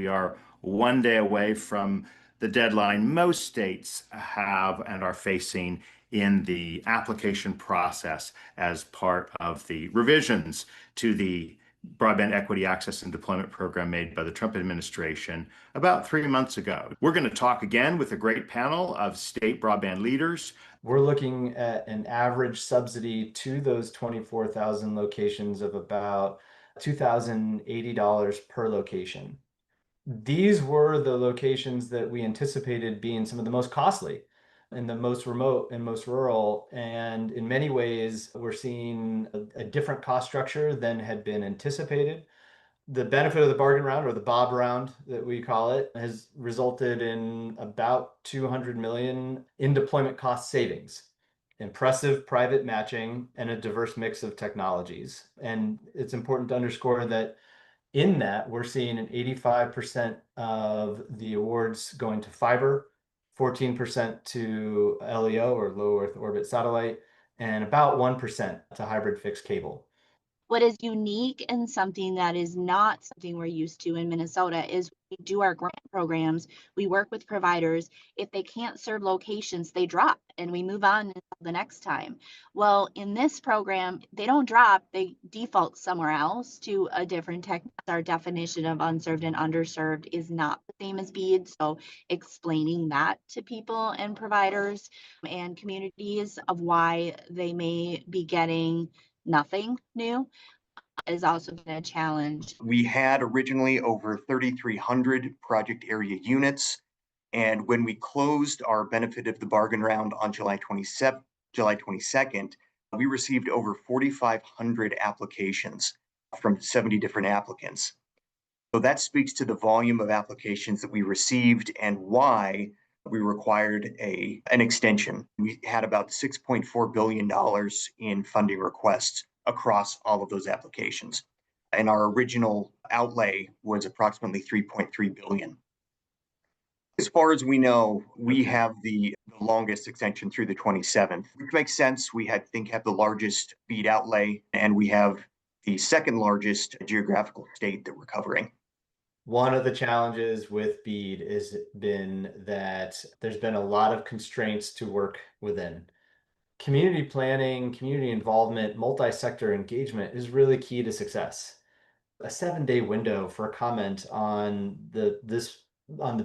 We are one day away from the deadline most states have and are facing in the application process as part of the revisions to the Broadband Equity Access and Deployment Program made by the Trump administration about 3 months ago. We're going to talk again with a great panel of state broadband leaders. We're looking at an average subsidy to those 24,000 locations of about $2,080 per location. These were the locations that we anticipated being some of the most costly and the most remote and most rural. And in many ways, we're seeing a different cost structure than had been anticipated. The benefit of the bargain round, or the Bob round that we call it, has resulted in about 200 million in deployment cost savings, impressive private matching, and a diverse mix of technologies. And it's important to underscore that in that, we're seeing an 85% of the awards going to fiber, 14% to LEO, or low Earth orbit satellite, and about 1% to hybrid fixed cable. What is unique and something that is not something we're used to in Minnesota is we do our grant programs, we work with providers. If they can't serve locations, they drop and we move on until the next time. Well, in this program, they don't drop, they default somewhere else to a different tech. Our definition of unserved and underserved is not the same as BEAD. So explaining that to people and providers and communities of why they may be getting nothing new is also been a challenge. We had originally over 3,300 project area units. And when we closed our benefit of the bargain round on July 22nd, we received over 4,500 applications from 70 different applicants. So that speaks to the volume of applications that we received and why we required an extension. We had about $6.4 billion in funding requests across all of those applications. And our original outlay was approximately $3.3 billion. As far as we know, we have the longest extension through the 27th, which makes sense. We have the largest BEAD outlay, and we have the second largest geographical state that we're covering. One of the challenges with BEAD has been that there's been a lot of constraints to work within. Community planning, community involvement, multi-sector engagement is really key to success. A 7-day window for a comment on the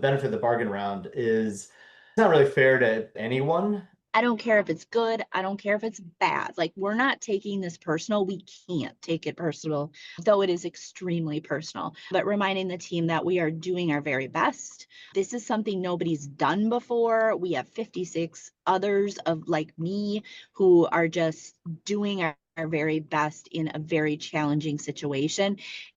benefit of the bargain round is not really fair to anyone. I don't care if it's good. I don't care if it's bad. Like, we're not taking this personal. We can't take it personal, though it is extremely personal. But reminding the team that we are doing our very best. This is something nobody's done before. We have 56 others like me who are just doing our very best in a very challenging situation.